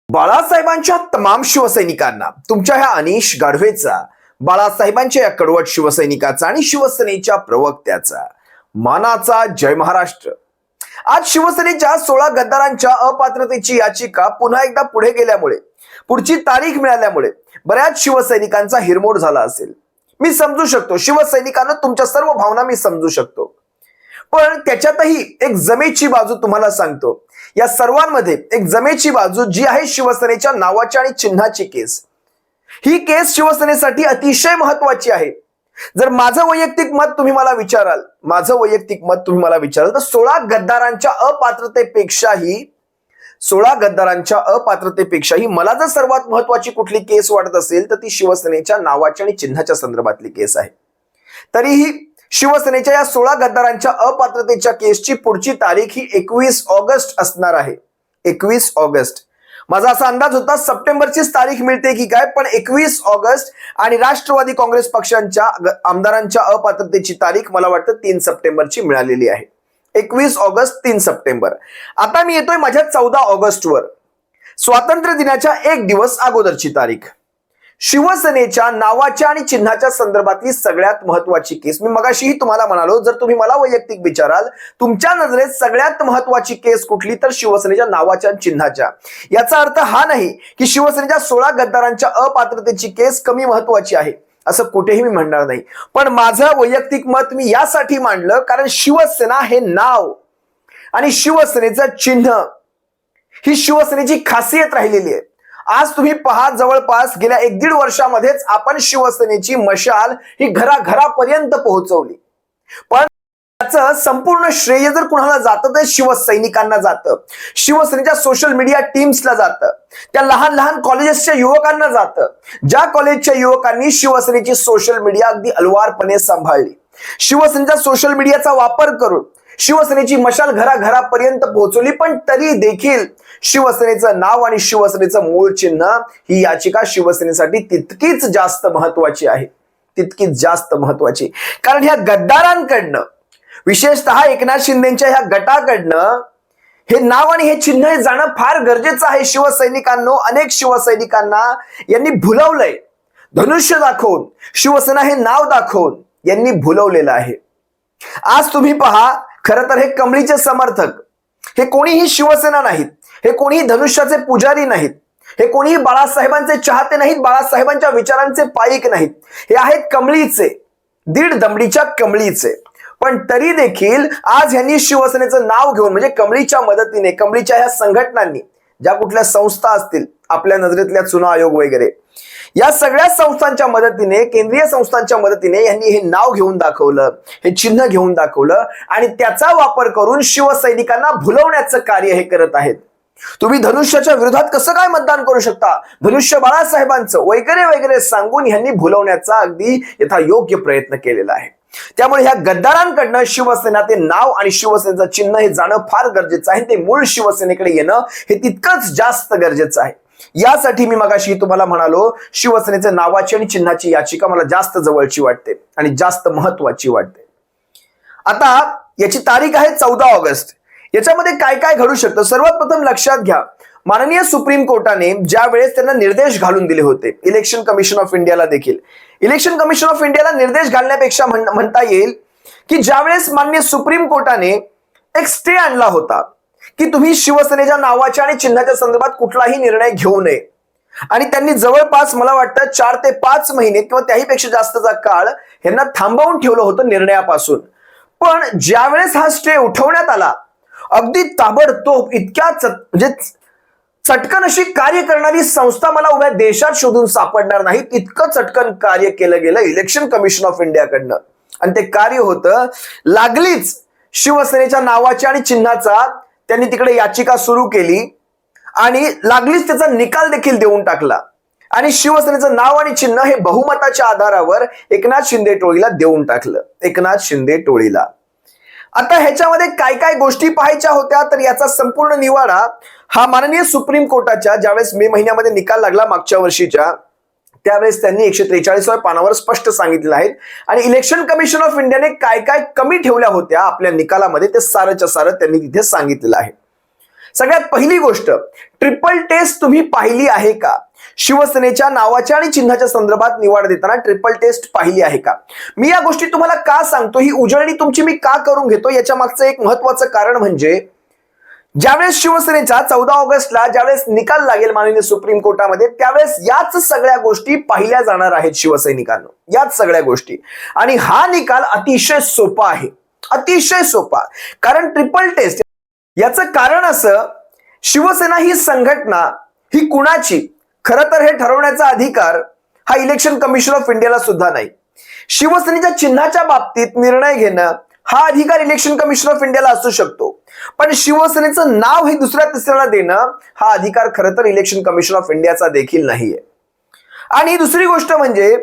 बाळासाहेबांच्या तमाम शिवसैनिकांना तुमच्या ह्या अनिश गाढवेचा, बाळासाहेबांच्या या कडवट शिवसैनिकाचा आणि शिवसेनेच्या प्रवक्त्याचा मानाचा जय महाराष्ट्र। आज शिवसेनेच्या 16 गद्दारांच्या अपात्रतेची याचिका पुन्हा एकदा पुढे गेल्यामुळे, पुढची तारीख मिळाल्यामुळे बऱ्याच शिवसैनिकांचा हिरमोड झाला असेल। मी समजू शकतो, शिवसैनिकांना तुमच्या सर्व भावना मी समजू शकतो, पण त्याच्यातही एक जमेची बाजू तुम्हाला सांगतो। या सर्वांमध्ये एक जमेची बाजू जी आहे शिवसेनेच्या नावाची आणि चिन्हाची केस। ही केस शिवसेनेसाठी अतिशय महत्त्वाची आहे। जर माझं वैयक्तिक मत तुम्ही मला विचाराल, तर 16 गद्दारांच्या मला जर सर्वात महत्त्वाची कुठली केस वाटत असेल तर ती शिवसेनेच्या नावाच्या आणि चिन्हाच्या संदर्भातली केस आहे। तरीही शिवसेनेच्या या 16 गद्दारांच्या अपात्रतेच्या केसची पुढची तारीख ही 21 ऑगस्ट असणार आहे। 21 ऑगस्ट माझा असा अंदाज होता सप्टेंबरचीच तारीख मिळते की काय, पण 21 ऑगस्ट आणि राष्ट्रवादी काँग्रेस पक्षांच्या आमदारांच्या अपात्रतेची तारीख मला वाटतं 3 सप्टेंबरची मिळालेली आहे। 21 ऑगस्ट 3 सप्टेंबर। आता मी येतोय माझ्या 14 ऑगस्टवर, स्वातंत्र्य दिनाच्या एक दिवस अगोदरची तारीख। शिवसेनेच्या नावाच्या आणि चिन्हाच्या संदर्भातली सगळ्यात महत्त्वाची केस। मी मगाशीही तुम्हाला म्हणालो, जर तुम्ही मला वैयक्तिक विचाराल तुमच्या नजरेत सगळ्यात महत्त्वाची केस कुठली, तर शिवसेनेच्या नावाच्या आणि चिन्हाच्या। याचा अर्थ हा नाही की शिवसेनेच्या 16 गद्दारांच्या अपात्रतेची केस कमी महत्त्वाची आहे, असं कुठेही मी म्हणणार नाही। पण माझं वैयक्तिक मत मी यासाठी मांडलं कारण शिवसेना हे नाव आणि शिवसेनेचं चिन्ह ही शिवसेनेची खासियत राहिलेली आहे। आज तुम्ही पहा, जवळपास गेल्या 1-1.5 वर्षामध्येच आपण शिवसेनेची मशाल ही घराघरापर्यंत पोहोचवली, पण त्याचं संपूर्ण श्रेय जर कुणाला जातं तर शिवसैनिकांना जातं, शिवसेनेच्या सोशल मीडिया टीम्सला जातं, त्या लहान लहान कॉलेजेसच्या युवकांना जातं, ज्या कॉलेजच्या युवकांनी शिवसेनेची सोशल मीडिया अगदी अलवारपणे सांभाळली, शिवसेनेच्या सोशल मीडियाचा वापर करून शिवसेनेची मशाल घराघरापर्यंत पोहोचवली। पण तरी देखील शिवसेनेचं नाव आणि शिवसेनेचं मूळ चिन्ह ही याचिका शिवसेनेसाठी तितकीच जास्त महत्त्वाची आहे, तितकीच जास्त महत्त्वाची। कारण ह्या गद्दारांकडनं, विशेषतः एकनाथ शिंदेच्या ह्या गटाकडनं हे नाव आणि हे चिन्ह हे जाणं फार गरजेचं आहे। शिवसैनिकांनो, अनेक शिवसैनिकांना यांनी भुलवलंय, धनुष्य दाखवून, शिवसेना हे नाव दाखवून यांनी भुलवलेलं आहे। आज तुम्ही पहा, खरं तर हे कमळीचे समर्थक हे कोणीही शिवसेना नाहीत, हे कोणीही धनुष्याचे पुजारी नाहीत, हे कोणीही बाळासाहेबांचे चाहते नाहीत, बाळासाहेबांच्या विचारांचे पाईक नाहीत, हे आहेत कमळीचे, दीड दमडीच्या कमळीचे। पण तरी देखील आज यांनी शिवसेनेचं नाव घेऊन, म्हणजे कमळीच्या मदतीने, कमळीच्या ह्या संघटनांनी, ज्या कुठल्या संस्था असतील आपल्या नजरेतल्या चुना आयोग वगैरे, या सगळ्या संस्थांच्या मदतीने, केंद्रीय संस्थांच्या मदतीने यांनी हे नाव घेऊन दाखवलं, हे चिन्ह घेऊन दाखवलं आणि त्याचा वापर करून शिवसैनिकांना भुलवण्याचं कार्य हे करत आहेत। तुम्ही धनुष्याच्या विरोधात कसं काय मतदान करू शकता, धनुष्य बाळासाहेबांचं वगैरे वगैरे सांगून यांनी भुलवण्याचा अगदी यथायोग्य प्रयत्न केलेला आहे। त्यामुळे ह्या गद्दारांकडनं शिवसेना ते नाव आणि शिवसेनेचं चिन्ह हे जाणं फार गरजेचं आहे, ते मूळ शिवसेनेकडे येणं हे तितकंच जास्त गरजेचं आहे। यासाठी मी मगाशी तुम्हाला म्हणालो, शिवसेनेच्या नावाची आणि चिन्हाची याचिका मला जास्त जवळची वाटते आणि जास्त महत्त्वाची वाटते। आता याची तारीख आहे 14 ऑगस्ट। याच्यामध्ये काय काय घडू शकतं, सर्वात प्रथम लक्षात घ्या, माननीय सुप्रीम कोर्टाने ज्या वेळेस त्यांना निर्देश घालून दिले होते, इलेक्शन कमिशन ऑफ इंडियाला देखील, इलेक्शन कमिशन ऑफ इंडियाला निर्देश घालण्यापेक्षा म्हणता येईल की ज्यावेळेस माननीय सुप्रीम कोर्टाने एक स्टे आणला होता की तुम्ही शिवसेनेच्या नावाच्या आणि चिन्हाच्या संदर्भात कुठलाही निर्णय घेऊ नये, आणि त्यांनी जवळपास मला वाटतं 4 ते 5 महिने किंवा त्याहीपेक्षा जास्तचा काळ यांना थांबवून ठेवलं होतं निर्णयापासून। पण ज्यावेळेस हा स्टे उठवण्यात आला, अगदी ताबडतोब इतक्या म्हणजे चटकन अशी कार्य करणारी संस्था मला उभ्या देशात शोधून सापडणार नाही, इतकं चटकन कार्य केलं गेलं इलेक्शन कमिशन ऑफ इंडियाकडनं। आणि ते कार्य होतं, लागलीच शिवसेनेच्या नावाच्या आणि चिन्हाचा त्यांनी तिकडे याचिका सुरू केली आणि लागलीच त्याचा निकाल देखील देऊन टाकला आणि शिवसेनेचं नाव आणि चिन्ह हे बहुमताच्या आधारावर एकनाथ शिंदे टोळीला देऊन टाकलं, एकनाथ शिंदे टोळीला। आता ह्याच्यामध्ये काय काय गोष्टी पाहायच्या होत्या, तर याचा संपूर्ण निवाडा हा माननीय सुप्रीम कोर्टाच्या ज्यावेळेस मे महिन्यामध्ये निकाल लागला मागच्या वर्षीच्या, त्यावेळेस त्यांनी 143व्या पानावर स्पष्ट सांगितलेलं आहे। आणि इलेक्शन कमिशन ऑफ इंडियाने काय काय कमी ठेवल्या होत्या आपल्या निकालामध्ये ते सारच्या सारं त्यांनी तिथे सांगितलेलं आहे। सगळ्यात पहिली गोष्ट, ट्रिपल टेस्ट तुम्ही पाहिली आहे का? शिवसेनेच्या नावाच्या आणि चिन्हाच्या संदर्भात निवड देताना ट्रिपल टेस्ट पाहिली आहे का? मी या गोष्टी तुम्हाला का सांगतो, ही उजळणी तुमची मी का करून घेतो, याच्या मागचं एक महत्वाचं कारण म्हणजे ज्यावेळेस शिवसेनेचा 14 ऑगस्टला ज्यावेळेस निकाल लागेल माननीय सुप्रीम कोर्टामध्ये, त्यावेळेस याच सगळ्या गोष्टी पाहिल्या जाणार आहेत शिवसैनिकांना, याच सगळ्या गोष्टी. आणि हा निकाल अतिशय सोपा आहे, अतिशय सोपा. कारण ट्रिपल टेस्ट याचं कारण असं, शिवसेना ही संघटना ही कुणाची, खरं तर हे ठरवण्याचा अधिकार हा इलेक्शन कमिशन ऑफ इंडियाला सुद्धा नाही. शिवसेनेच्या चिन्हाच्या बाबतीत निर्णय घेणं हा अधिकार इलेक्शन कमिशन ऑफ इंडियाला असू शकतो, पण शिवसेनेचं नाव हे दुसऱ्या तिसऱ्याला देणं हा अधिकार खरं तर इलेक्शन कमिशन ऑफ इंडियाचा देखील नाहीये. आणि दुसरी गोष्ट म्हणजे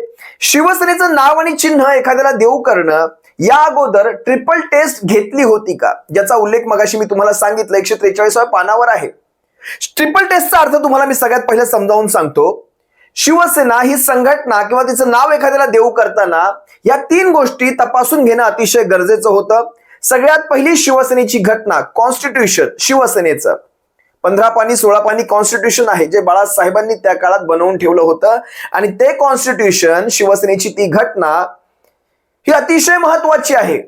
शिवसेनेचं नाव आणि चिन्ह एखाद्याला देऊ करणं, या अगोदर ट्रिपल टेस्ट घेतली होती का, ज्याचा उल्लेख मगाशी मी तुम्हाला सांगितलं 143व्या पानावर आहे. ट्रिपल टेस्टचा अर्थ तुम्हाला मी सगळ्यात पहिले समजावून सांगतो. शिवसेना ही संघटना किंवा तिचं नाव एखाद्याला देऊ करताना या 3 गोष्टी तपासून घेणं अतिशय गरजेचं होतं. सगळ्यात पहिली शिवसेनेची घटना, कॉन्स्टिट्यूशन शिवसेनेचं 15 पानी 16 पानी कॉन्स्टिट्यूशन आहे, जे बाळासाहेबांनी त्या काळात बनवून ठेवलं होतं. आणि ते कॉन्स्टिट्यूशन, शिवसेनेची ती घटना ही अतिशय महत्वाची आहे.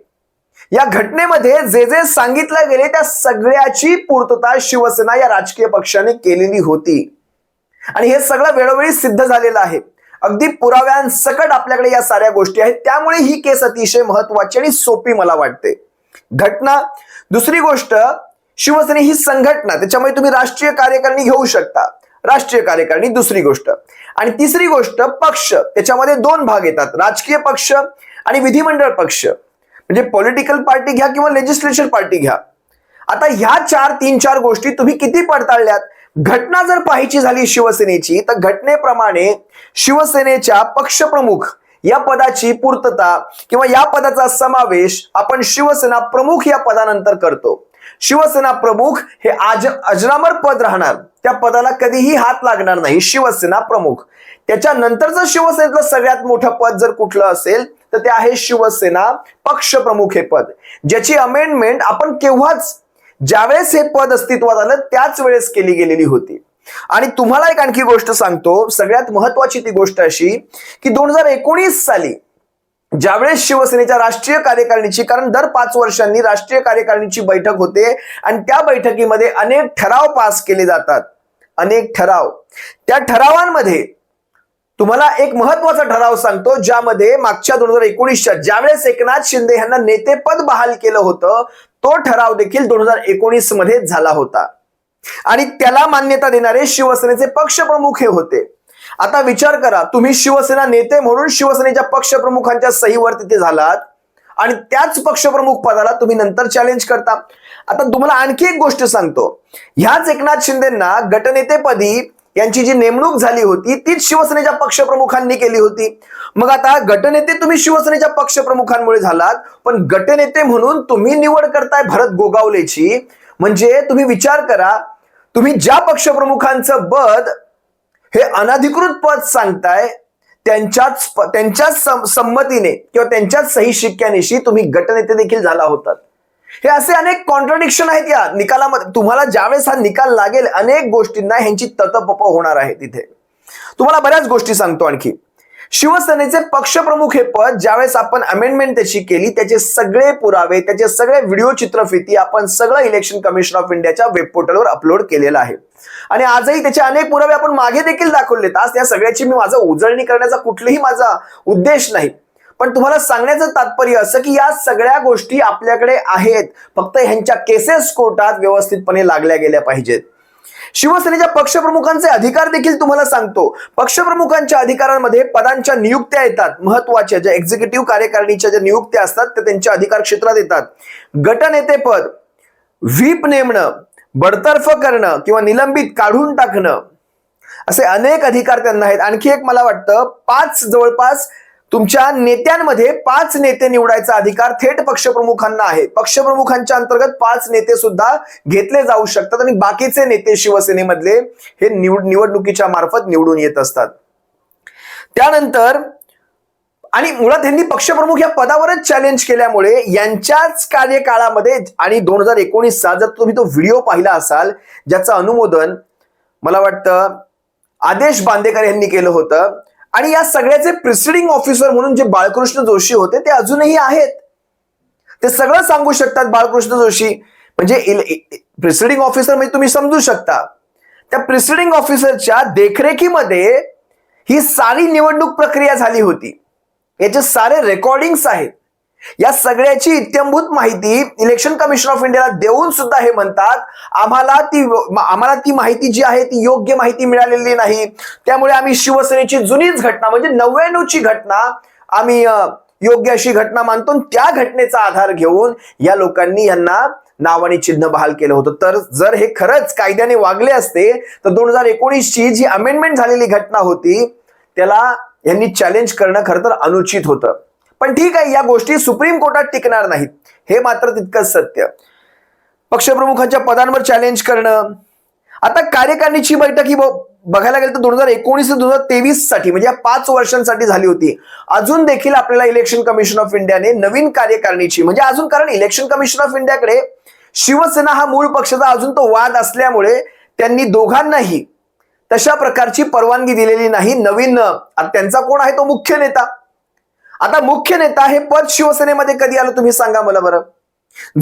या घटनेमध्ये जे जे सांगितलं गेले त्या सगळ्याची पूर्तता शिवसेना या राजकीय पक्षाने केलेली होती आणि हे सगळं वेळोवेळी सिद्ध झालेलं आहे. अगदी पुराव्यांसकट आपल्याकडे या साऱ्या गोष्टी आहेत. त्यामुळे ही केस अतिशय महत्वाची आणि सोपी मला वाटते. घटना. दुसरी गोष्ट, शिवसेना ही संघटना, त्याच्यामुळे तुम्ही राष्ट्रीय कार्यकारिणी घेऊ शकता, राष्ट्रीय कार्यकारिणी दुसरी गोष्ट. आणि तिसरी गोष्ट पक्ष, त्याच्यामध्ये 2 भाग येतात, राजकीय पक्ष आणि विधिमंडळ पक्ष, म्हणजे पॉलिटिकल पार्टी घ्या किंवा लेजिस्लेशन पार्टी घ्या. आता ह्या 3-4 गोष्टी तुम्ही किती पडताळल्यात? घटना जर पाहायची झाली शिवसेनेची, तर घटनेप्रमाणे शिवसेनेच्या पक्षप्रमुख या पदाची पूर्तता किंवा या पदाचा समावेश आपण शिवसेना प्रमुख या पदानंतर करतो. शिवसेना प्रमुख हे अजरामर पद राहणार, त्या पदाला कधीही हात लागणार नाही, शिवसेना प्रमुख. त्याच्यानंतरचं शिवसेनेतलं सगळ्यात मोठं पद जर कुठलं असेल तर ते आहे शिवसेना पक्षप्रमुख हे पद, ज्याची अमेंडमेंट आपण केव्हाच, ज्यावेळेस हे पद अस्तित्वात आलं त्याच वेळेस केली गेलेली होती. आणि तुम्हाला एक आणखी गोष्ट सांगतो, सगळ्यात महत्वाची ती गोष्ट अशी की 2019 साली ज्यावेळेस शिवसेनेच्या राष्ट्रीय कार्यकारिणीची, कारण दर 5 वर्षांनी राष्ट्रीय कार्यकारिणीची बैठक होते आणि त्या बैठकीमध्ये अनेक ठराव पास केले जातात, अनेक ठराव. त्या ठरावांमध्ये तुम्हाला एक महत्वाचा ठराव सांगतो, ज्यामध्ये मागच्या 2019च्या ज्यावेळेस एकनाथ शिंदे यांना नेतेपद बहाल केलं होतं, तो ठराव देखील 2019 मध्ये झाला होता आणि त्याला मान्यता देणारे शिवसेनेचे पक्षप्रमुख हे होते. आता विचार करा, तुम्ही शिवसेना नेते म्हणून शिवसेनेच्या पक्षप्रमुखांच्या सहीवर तिथे झालात आणि त्याच पक्षप्रमुख पदाला तुम्ही नंतर चॅलेंज करता. आता तुम्हाला आणखी एक गोष्ट सांगतो, ह्याच एकनाथ शिंदेंना गटनेतेपदी यांची जी नेमणूक झाली होती तीच शिवसेनेच्या पक्षप्रमुखांनी केली होती. मग आता गटनेते तुम्ही शिवसेनेच्या पक्षप्रमुखांमुळे झालात, पण गटनेते म्हणून तुम्ही निवड करताय भरत गोगावलेची, म्हणजे तुम्ही विचार करा, तुम्ही ज्या पक्षप्रमुखांचं पद हे अनधिकृत पद सांगताय, त्यांच्याच संमतीने किंवा त्यांच्याच सही शिक्क्यानिशी तुम्ही गटनेते देखील झाला होतात. हे असे अनेक कॉन्ट्रडिक्शन आहेत या निकालामध्ये. तुम्हाला ज्यावेळेस हा निकाल लागेल अनेक गोष्टींना ह्यांची ततपप होणार आहे. तिथे तुम्हाला बऱ्याच गोष्टी सांगतो आणखी. शिवसेनेचे पक्षप्रमुख हे पद ज्यावेळेस आपण अमेंडमेंट त्याची केली, त्याचे सगळे पुरावे, त्याचे सगळे व्हिडिओ चित्रफिती आपण सगळं इलेक्शन कमिशन ऑफ इंडियाच्या वेब पोर्टलवर अपलोड केलेलं आहे आणि आजही त्याचे अनेक पुरावे आपण मागे देखील दाखवलेत. आज या सगळ्याची मी माझं उजळणी करण्याचा कुठलाही माझा उद्देश नाही, पण तुम्हाला सांगण्याचं तात्पर्य असं की या सगळ्या गोष्टी आपल्याकडे आहेत, फक्त ह्यांच्या केसेस कोर्टात व्यवस्थितपणे लागल्या गेल्या पाहिजेत. शिवसेनेच्या पक्षप्रमुखांचे अधिकार देखील तुम्हाला सांगतो. पक्षप्रमुखांच्या अधिकारांमध्ये पदांच्या नियुक्त्या येतात, महत्वाच्या ज्या एक्झिक्युटिव्ह कार्यकारिणीच्या ज्या नियुक्त्या असतात त्या त्यांच्या अधिकार क्षेत्रात येतात. गटनेतेपद, व्हीप नेमणं, बडतर्फ करणं किंवा निलंबित काढून टाकणं, असे अनेक अधिकार त्यांना आहेत. आणखी एक मला वाटतं 5 जवळपास तुमच्या नेत्यांमध्ये 5 नेते निवडायचा अधिकार थेट पक्षप्रमुखांना आहे. पक्षप्रमुखांच्या अंतर्गत 5 नेते सुद्धा घेतले जाऊ शकतात आणि बाकीचे नेते शिवसेनेमधले हे निवडणुकीच्या मार्फत निवडून येत असतात. त्यानंतर आणि मुळात यांनी पक्षप्रमुख या पदावरच चॅलेंज केल्यामुळे यांच्याच कार्यकाळामध्ये आणि 2019चा जर तुम्ही तो व्हिडिओ पाहिला असाल ज्याचं अनुमोदन मला वाटतं आदेश बांदेकर यांनी केलं होतं, आणि या सगळ्याचे प्रिसिडिंग ऑफिसर म्हणून जे बाळकृष्ण जोशी होते ते अजूनही आहेत. ते सगळं सांगू शकतात. बाळकृष्ण जोशी म्हणजे प्रिसिडिंग ऑफिसर म्हणजे तुम्ही समजू शकता, त्या प्रिसिडिंग ऑफिसरच्या देखरेखीमध्ये ही सारी निवडणूक प्रक्रिया झाली होती. याचे सारे रेकॉर्डिंग्स आहेत. या सगळ्याची इत्थंभूत माहिती इलेक्शन कमिशन ऑफ इंडियाला देऊन सुद्धा हे म्हणतात आम्हाला ती माहिती जी आहे ती योग्य माहिती मिळालेली नाही, त्यामुळे आम्ही शिवसेनेची जुनीच घटना म्हणजे 99ची घटना आम्ही योग्य अशी घटना मानतो. त्या घटनेचा आधार घेऊन या लोकांनी यांना नाव आणि चिन्ह बहाल केलं होतं. तर जर हे खरंच कायद्याने वागले असते तर 2019ची जी अमेंडमेंट झालेली घटना होती त्याला यांनी चॅलेंज करणं खरं तर अनुचित होतं. पण ठीक आहे, या गोष्टी सुप्रीम कोर्टात टिकणार नाहीत, हे मात्र तितकंच सत्य. पक्षप्रमुखांच्या पदांवर चॅलेंज करणं. आता कार्यकारिणीची बैठक ही बघायला गेलं तर 2019 ते 2023 साठी म्हणजे या 5 वर्षांसाठी झाली होती. अजून देखील आपल्याला इलेक्शन कमिशन ऑफ इंडियाने नवीन कार्यकारिणीची म्हणजे अजून, कारण इलेक्शन कमिशन ऑफ इंडियाकडे शिवसेना हा मूळ पक्षाचा अजून तो वाद असल्यामुळे त्यांनी दोघांनाही तशा प्रकारची परवानगी दिलेली नाही. नवीन त्यांचा कोण आहे तो मुख्य नेता. आता मुख्य नेता हे पद शिवसेनेमध्ये कधी आलं तुम्ही सांगा मला बरं.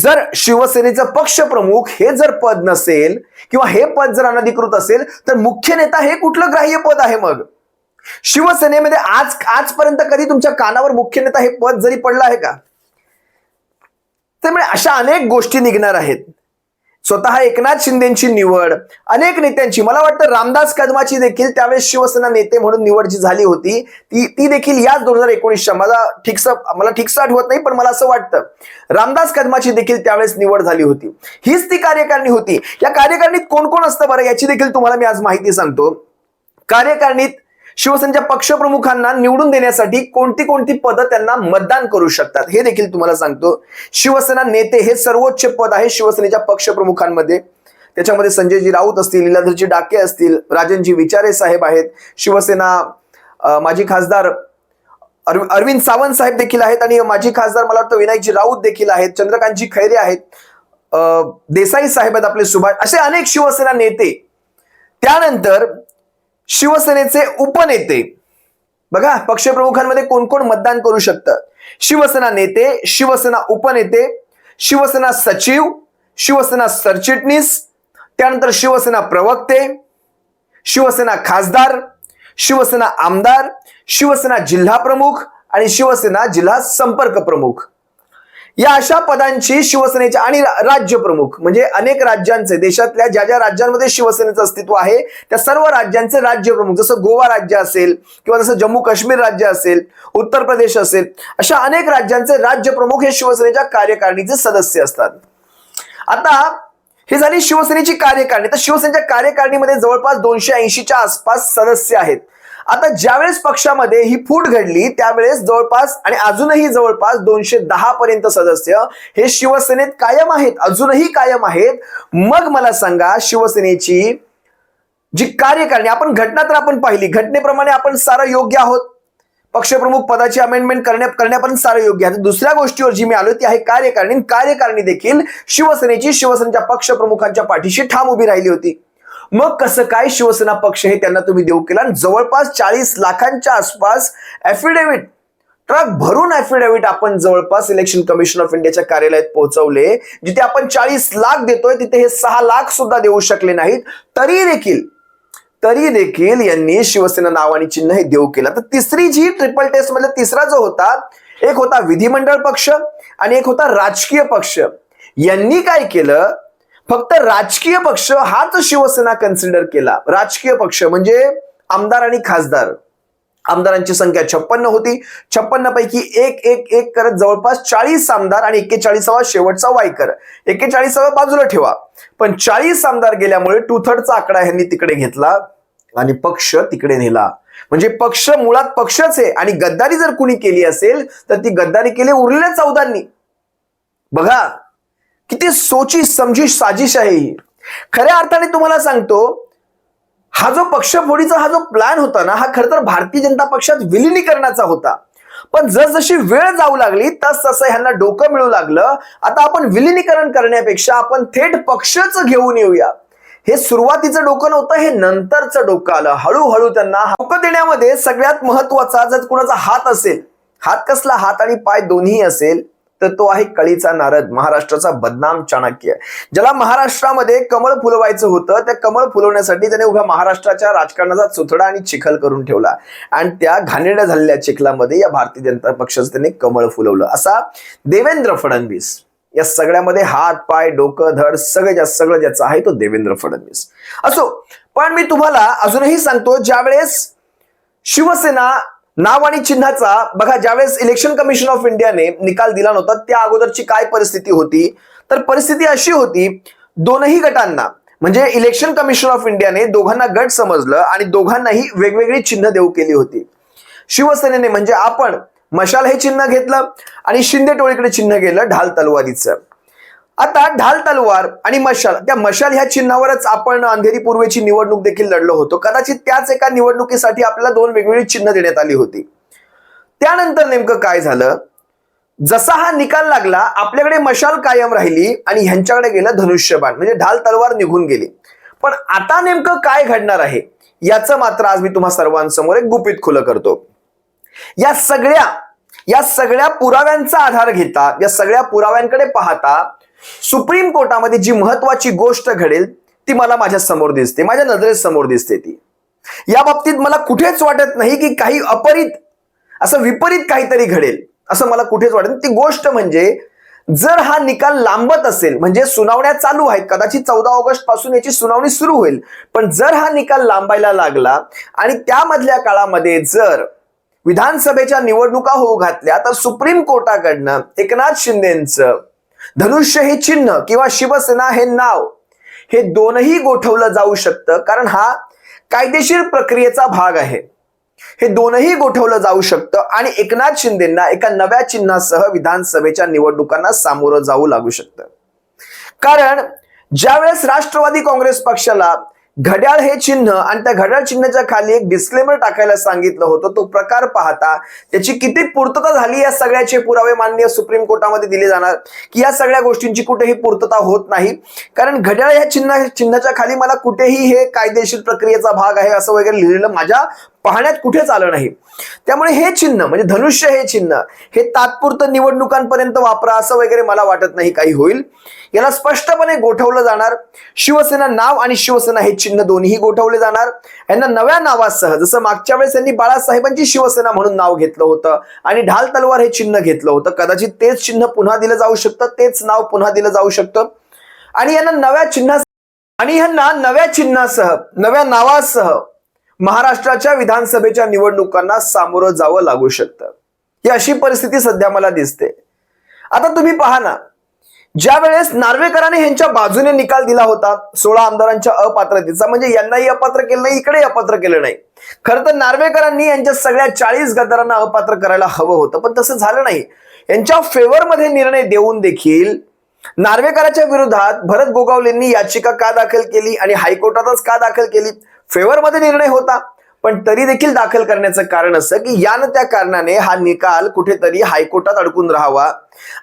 जर शिवसेनेचं पक्षप्रमुख हे जर पद नसेल किंवा हे पद जर अनधिकृत असेल तर मुख्य नेता हे कुठलं ग्राह्य पद आहे मग शिवसेनेमध्ये? आजपर्यंत कधी तुमच्या कानावर मुख्य नेता हे पद जरी पडलं आहे का? त्यामुळे अशा अनेक गोष्टी निघणार आहेत. स्वतः एकनाथ शिंदेची निवड, अनेक नेत्यांची, मला वाटतं रामदास कदमाची देखील त्यावेळेस शिवसेना नेते म्हणून निवड जी झाली होती ती देखील याच 2019च्या, मला ठीकसं आठवत नाही पण मला असं वाटतं रामदास कदमाची देखील त्यावेळेस निवड झाली होती. हीच ती कार्यकारिणी होती. या कार्यकारिणीत कोण कोण असतं बरं याची देखील तुम्हाला मी आज माहिती सांगतो. कार्यकारिणीत शिवसेनेच्या पक्षप्रमुखांना निवडून देण्यासाठी कोणती कोणती पदं त्यांना मतदान करू शकतात हे देखील तुम्हाला सांगतो. शिवसेना नेते हे सर्वोच्च पद आहे शिवसेनेच्या पक्षप्रमुखांमध्ये. त्याच्यामध्ये संजयजी राऊत असतील, लीलाधरजी डाके असतील, राजनजी विचारे साहेब आहेत, शिवसेना माजी खासदार अरविंद सावंत साहेब देखील आहेत, आणि माजी खासदार मला वाटतं विनायकजी राऊत देखील आहेत, चंद्रकांतजी खैरे आहेत, देसाई साहेब आहेत आपले, सुभाष, असे अनेक शिवसेना नेते. त्यानंतर शिवसेनेचे उपनेते बघा, पक्षप्रमुखांमध्ये कोण कोण मतदान करू शकतात. शिवसेना नेते, शिवसेना उपनेते, शिवसेना सचिव, शिवसेना सरचिटणीस, त्यानंतर शिवसेना प्रवक्ते, शिवसेना खासदार, शिवसेना आमदार, शिवसेना जिल्हा प्रमुख आणि शिवसेना जिल्हा संपर्क प्रमुख. या अशा पदांची शिवसेनेच्या, आणि राज्य प्रमुख म्हणजे अनेक राज्यांचे, देशातल्या ज्या ज्या राज्यांमध्ये शिवसेनेचं अस्तित्व आहे त्या सर्व राज्यांचे राज्य प्रमुख, जसं गोवा राज्य असेल किंवा जसं जम्मू काश्मीर राज्य असेल, उत्तर प्रदेश असेल, अशा अनेक राज्यांचे राज्य प्रमुख हे शिवसेनेच्या कार्यकारिणीचे सदस्य असतात. आता ही झाली शिवसेनेची कार्यकारिणी. तर शिवसेनेच्या कार्यकारिणीमध्ये जवळपास 280च्या आसपास सदस्य आहेत. आता ज्यावेळेस पक्षामध्ये ही फूट घडली त्यावेळेस जवळपास आणि अजूनही जवळपास 210 पर्यंत सदस्य हे शिवसेनेत कायम आहेत, अजूनही कायम आहेत. मग मला सांगा, शिवसेनेची जी कार्यकारिणी, आपण घटना तर आपण पाहिली, घटनेप्रमाणे आपण सारं योग्य आहोत, पक्षप्रमुख पदाची अमेंडमेंट करण्यापर्यंत सारं योग्य आहे. दुसऱ्या गोष्टीवर जी मी आलो ती आहे कार्यकारिणी. कार्यकारिणी देखील शिवसेनेच्या पक्षप्रमुखांच्या पाठीशी ठाम उभी राहिली होती. मग कसं काय शिवसेना पक्ष हे त्यांना तुम्ही देऊ केला? जवळपास 40 लाखांच्या आसपास ऍफिडेव्हिट, ट्रक भरून ऍफिडेव्हिट आपण जवळपास इलेक्शन कमिशन ऑफ इंडियाच्या कार्यालयात पोहोचवले. जिथे आपण 40 लाख देतोय तिथे हे 6 लाख सुद्धा देऊ शकले नाहीत. तरी देखील यांनी शिवसेना नाव आणि चिन्ह हे देऊ केलं. तर तिसरी जी ट्रिपल टेस्ट मध्ये तिसरा जो होता, एक होता विधिमंडळ पक्ष आणि एक होता राजकीय पक्ष. यांनी काय केलं, फक्त राजकीय पक्ष हाच शिवसेना कन्सिडर केला. राजकीय पक्ष म्हणजे आमदार आणि खासदार. आमदारांची संख्या 56 होती. 56 पैकी एक करत जवळपास 40 आमदार आणि 41वा शेवटचा वायकर. 41वा बाजूला ठेवा, पण 40 आमदार गेल्यामुळे 2/3चा आकडा यांनी तिकडे घेतला आणि पक्ष तिकडे नेला. म्हणजे पक्ष मुळात पक्षच आहे, आणि गद्दारी जर कुणी केली असेल तर ती गद्दारी केली उरलेल्या 14. बघा किती सोची समजी साजिश आहे ही. खऱ्या अर्थाने तुम्हाला सांगतो, हा जो पक्षफोडीचा हा जो प्लॅन होता ना, हा खरं तर भारतीय जनता पक्षात विलिनीकरणाचा होता. पण जसजशी वेळ जाऊ लागली तस तसं ह्यांना डोकं मिळू लागलं, आता आपण विलिनीकरण करण्यापेक्षा आपण थेट पक्षच घेऊन येऊया. हे सुरुवातीचं डोकं नव्हतं, हे नंतरचं डोकं आलं. हळूहळू त्यांना डोकं देण्यामध्ये सगळ्यात महत्वाचा जर कुणाचा हात असेल, हात कसला, हात आणि पाय दोन्ही असेल, तर तो आहे कळीचा नारद, महाराष्ट्राचा बदनाम चाणक्य, ज्याला महाराष्ट्रामध्ये कमळ फुलवायचं होतं. त्या कमळ फुलवण्यासाठी त्याने उभ्या महाराष्ट्राच्या राजकारणाचा चुथडा आणि चिखल करून ठेवला आणि त्या घाणेरड्या झालेल्या चिखलामध्ये या भारतीय जनता पक्षाचं त्याने कमळ फुलवलं. असा देवेंद्र फडणवीस, या सगळ्यामध्ये हात पाय डोकं धड सगळं ज्याचं आहे तो देवेंद्र फडणवीस असो. पण मी तुम्हाला अजूनही सांगतो, ज्यावेळेस शिवसेना नाव आणि चिन्हाचा बघा, ज्यावेळेस इलेक्शन कमिशन ऑफ इंडियाने निकाल दिला नव्हता त्या अगोदरची काय परिस्थिती होती, तर परिस्थिती अशी होती, दोनही गटांना म्हणजे इलेक्शन कमिशन ऑफ इंडियाने दोघांना गट समजलं आणि दोघांनाही वेगवेगळी चिन्ह देऊ केली होती. शिवसेनेने म्हणजे आपण मशाल हे चिन्ह घेतलं आणि शिंदे टोळीकडे चिन्ह गेलं ढाल तलवारीचं. आता ढाल तलवार आणि मशाल, त्या मशाल ह्या चिन्हावरच आपण अंधेरी पूर्वेची निवडणूक देखील लढलो होतो. कदाचित त्याच एका निवडणुकीसाठी आपल्याला दोन वेगवेगळी चिन्ह देण्यात आली होती. त्यानंतर नेमकं काय झालं, जसा हा निकाल लागला आपल्याकडे मशाल कायम राहिली आणि ह्यांच्याकडे गेलं धनुष्यबाण, म्हणजे ढाल तलवार निघून गेली. पण आता नेमकं काय घडणार आहे याचं मात्र आज मी तुम्हा सर्वांसमोर एक गुपित खुलं करतो. या सगळ्या पुराव्यांचा आधार घेता, या सगळ्या पुराव्यांकडे पाहता सुप्रीम कोर्टामध्ये जी महत्वाची गोष्ट घडेल ती मला माझ्या समोर दिसते, माझ्या नजरेसमोर दिसते. ती या बाबतीत मला कुठेच वाटत नाही की काही अपरित असं विपरीत काहीतरी घडेल, असं मला कुठेच वाटत नाही. ती गोष्ट म्हणजे जर हा निकाल लांबत असेल, म्हणजे सुनावण्या चालू आहेत, कदाचित 14 ऑगस्ट पासून याची सुनावणी सुरू होईल, पण जर हा निकाल लांबायला लागला आणि त्यामधल्या काळामध्ये जर विधानसभेच्या निवडणुका होऊ घातल्या तर सुप्रीम कोर्टाकडनं एकनाथ शिंदेचं धनुष्य हे चिन्ह किंवा शिवसेना हे नाव हे दोनही गोठवलं जाऊ शकतं, कारण हा कायदेशीर प्रक्रियेचा भाग आहे. हे दोनही गोठवलं जाऊ शकतं आणि एकनाथ शिंदेंना एका नव्या चिन्हासह विधानसभेच्या निवडणुकांना सामोरं जाऊ लागू शकतं. कारण ज्यावेळेस राष्ट्रवादी काँग्रेस पक्षाला घड्याळ हे चिन्ह आणि त्या घड्याळ चिन्हाच्या खाली एक डिस्क्लेमर टाकायला सांगितलं होतं, तो प्रकार पाहता त्याची किती पूर्तता झाली या सगळ्याचे पुरावे माननीय सुप्रीम कोर्टामध्ये दिले जाणार की या सगळ्या गोष्टींची कुठेही पूर्तता होत नाही. कारण घड्याळ ह्या चिन्हाच्या खाली मला कुठेही हे कायदेशीर प्रक्रियेचा भाग आहे असं वगैरे लिहिलेलं माझ्या पाहण्यात कुठेच आलं नाही. त्यामुळे हे चिन्ह म्हणजे धनुष्य हे चिन्ह हे तात्पुरतं निवडणुकांपर्यंत वापरा असं वगैरे मला वाटत नाही काही होईल. याला स्पष्टपणे गोठवलं जाणार. शिवसेना नाव आणि शिवसेना हे चिन्ह दोन्ही गोठवले जाणार. यांना नव्या नावासह, जसं मागच्या वेळेस यांनी बाळासाहेबांची शिवसेना म्हणून नाव घेतलं होतं आणि ढाल तलवार हे चिन्ह घेतलं होतं, कदाचित तेच चिन्ह पुन्हा दिलं जाऊ शकतं, तेच नाव पुन्हा दिलं जाऊ शकतं आणि यांना नव्या चिन्हासह नव्या नावासह महाराष्ट्राच्या विधानसभेच्या निवडणुकांना सामोरं जावं लागू शकतं. ही अशी परिस्थिती सध्या मला दिसते. आता तुम्ही पहा ना, ज्या वेळेस नार्वेकरांनी यांच्या बाजूने निकाल दिला होता 16 आमदारांच्या अपात्रतेचा, म्हणजे यांनाही अपात्र केलं नाही, इकडे अपात्र केलं नाही. खरं तर नार्वेकरांनी यांच्या सगळ्या 40 गद्दारांना अपात्र करायला हवं होतं, पण तसं झालं नाही. यांच्या फेवरमध्ये निर्णय देऊन देखील नार्वेकरांच्या विरोधात भरत गोगावलेंनी याचिका का दाखल केली आणि हायकोर्टातच का दाखल केली? फेवरमध्ये निर्णय होता, पण तरी देखील दाखल करण्याचं कारण असं की यानं त्या कारणाने हा निकाल कुठेतरी हायकोर्टात अडकून राहावा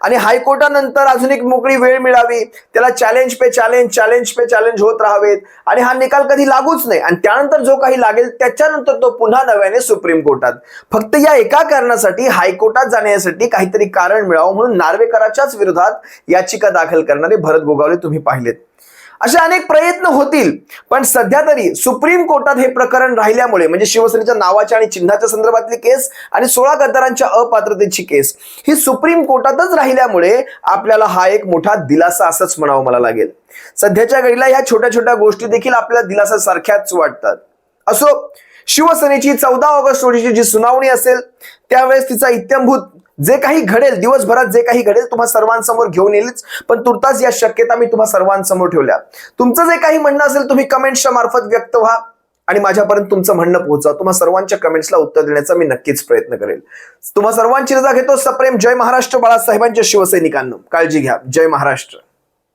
आणि हायकोर्टानंतर अजून एक मोकळी वेळ मिळावी, त्याला चॅलेंज पे चॅलेंज होत राहावेत आणि हा निकाल कधी लागूच नाही आणि त्यानंतर जो काही लागेल त्याच्यानंतर तो पुन्हा नव्याने सुप्रीम कोर्टात. फक्त या एका कारणासाठी हायकोर्टात जाण्यासाठी काहीतरी कारण मिळावं म्हणून नार्वेकरांच्याच विरोधात याचिका दाखल करणारे भरत गोगावले तुम्ही पाहिलेत. असे अनेक प्रयत्न होतील, पण सध्या तरी सुप्रीम कोर्टात हे प्रकरण राहिल्यामुळे, म्हणजे शिवसेनेच्या नावाच्या आणि चिन्हाच्या संदर्भातली केस आणि 16 गद्दारांच्या अपात्रतेची केस ही सुप्रीम कोर्टातच राहिल्यामुळे आपल्याला हा एक मोठा दिलासा असंच म्हणावं मला लागेल. सध्याच्या घडीला ह्या छोट्या छोट्या गोष्टी देखील आपल्याला दिलासासारख्याच वाटतात. असो, शिवसेनेची 14 ऑगस्ट रोजीची जी सुनावणी असेल त्यावेळेस तिचा इत्थंभूत जे काही घडेल, दिवसभरात जे काही घडेल तुम्हा सर्वांसमोर घेऊन येईलच, पण तुर्तास या शक्यता मी तुम्हा सर्वांसमोर ठेवल्या. तुमचं जे काही म्हणणं असेल तुम्ही कमेंट्सच्या मार्फत व्यक्त व्हा आणि माझ्यापर्यंत तुमचं म्हणणं पोहोचवा. तुम्हा सर्वांच्या कमेंट्सला उत्तर देण्याचा मी नक्कीच प्रयत्न करेल. तुम्हा सर्वांची रजा घेतो. सप्रेम जय महाराष्ट्र. बाळासाहेबांच्या शिवसैनिकांनो काळजी घ्या. जय महाराष्ट्र.